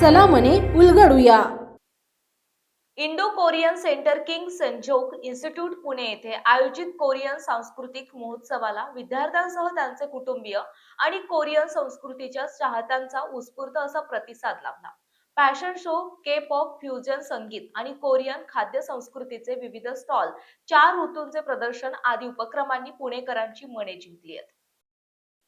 चला म्हणे उलगडूया। Indo Korean centre king संजोग इन्स्टिट्यूट पुणे येथे आयोजित कोरियन सांस्कृतिक महोत्सवाला विद्यार्थ्यांसह त्यांचे कुटुंबीय आणि कोरियन संस्कृतीच्या चाहत्यांचा उत्स्फूर्त असा प्रतिसाद लाभला। फॅशन शो, के पॉप, फ्युजन संगीत आणि कोरियन खाद्य संस्कृतीचे विविध स्टॉल, 4 ऋतूंचे प्रदर्शन आदी उपक्रमांनी पुणेकरांची मने जिंकली आहेत।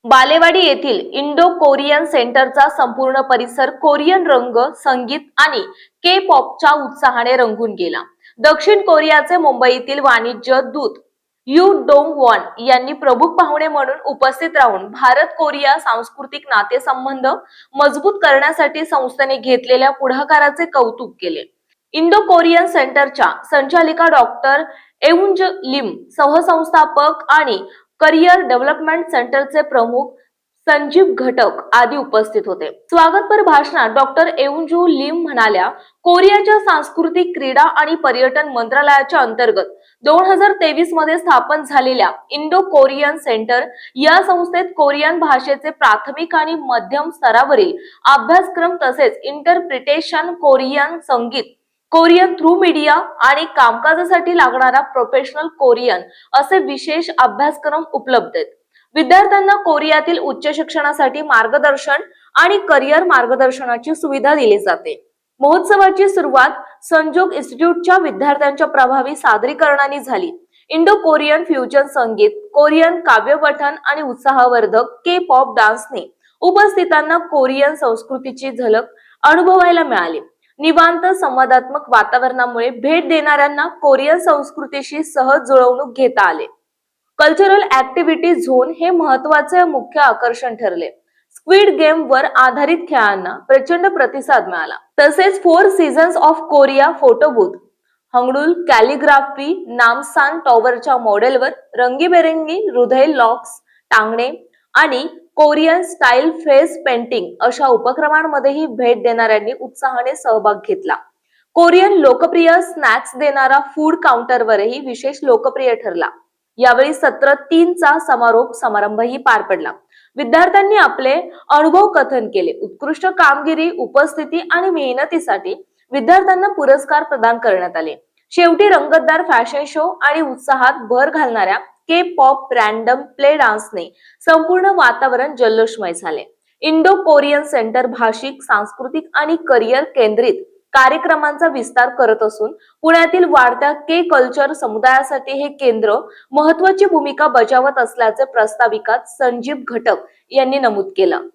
बालेवाडी येथील इंडो कोरियन सेंटरचा संपूर्ण परिसर कोरियन रंग, संगीत आणि के पॉपच्या उत्साहाने रंगून गेला। दक्षिण कोरियाचे मुंबईतील वाणिज्य दूत यू डोंग वॉन यांनी प्रमुख पाहुणे म्हणून उपस्थित राहून भारत कोरिया सांस्कृतिक नातेसंबंध मजबूत करण्यासाठी संस्थेने घेतलेल्या पुढाकाराचे कौतुक केले। इंडो कोरियन सेंटरच्या संचालिका डॉक्टर एउंज लिम, सहसंस्थापक आणि करिअर डेव्हलपमेंट सेंटरचे प्रमुख संजीव घटक आदी उपस्थित होते। स्वागतपर भाषणात डॉक्टर एउंजू लिम म्हणाल्या, कोरियाच्या सांस्कृतिक, क्रीडा आणि पर्यटन मंत्रालयाच्या अंतर्गत 2023 मध्ये स्थापन झालेल्या इंडो कोरियन सेंटर या संस्थेत कोरियन भाषेचे प्राथमिक आणि मध्यम स्तरावरील अभ्यासक्रम तसेच इंटरप्रिटेशन, कोरियन संगीत, कोरियन थ्रू मीडिया आणि कामकाजासाठी लागणारा प्रोफेशनल कोरियन असे विशेष अभ्यासक्रम उपलब्ध आहेत। विद्यार्थ्यांना कोरियातील उच्च शिक्षणासाठी मार्गदर्शन आणि करिअर मार्गदर्शनाची सुविधा दिली जाते। महोत्सवाची सुरुवात संजोग इन्स्टिट्यूटच्या विद्यार्थ्यांच्या प्रभावी सादरीकरणाने झाली। इंडो कोरियन फ्युजन संगीत, कोरियन काव्यपठण आणि उत्साहवर्धक के पॉप डान्सने उपस्थितांना कोरियन संस्कृतीची झलक अनुभवायला मिळाली। निवांत संवादात्मक वातावरणामुळे भेट देणाऱ्यांना कोरियन संस्कृतीशी सहज जुळवणूक घेता आले। कल्चरल ऍक्टिव्हिटी झोन हे महत्त्वाचे मुख्य आकर्षण ठरले। स्क्विड गेम वर आधारित खेळांना प्रचंड प्रतिसाद मिळाला। तसेच 4 seasons of Korea photo booth, हंगडुल कॅलिग्राफी, नामसान टॉवरच्या मॉडेलवर रंगीबेरंगी हृदय लॉक्स टांगणे आणि कोरियन स्टाईल फेस पेंटिंग अशा उपक्रमांमध्येही भेट देणाऱ्यांनी उत्साहाने सहभाग घेतला। कोरियन लोकप्रिय स्नॅक्स देणारा फूड काउंटरवरही विशेष लोकप्रिय ठरला। यावेळी सत्र 3 चा समारोप समारंभही पार पडला। विद्यार्थ्यांनी आपले अनुभव कथन केले। उत्कृष्ट कामगिरी, उपस्थिती आणि मेहनतीसाठी विद्यार्थ्यांना पुरस्कार प्रदान करण्यात आले। शेवटी रंगतदार फॅशन शो आणि उत्साहात भर घालणाऱ्या के पॉप रॅन्डम प्ले डान्सने संपूर्ण वातावरण जल्लोषमय झाले। इंडो कोरियन सेंटर भाषिक, सांस्कृतिक आणि करिअर केंद्रित कार्यक्रमांचा विस्तार करत असून पुण्यातील वाढत्या के कल्चर समुदायासाठी हे केंद्र महत्त्वाची भूमिका बजावत असल्याचे प्रस्ताविकात संजीव घटक यांनी नमूद केलं।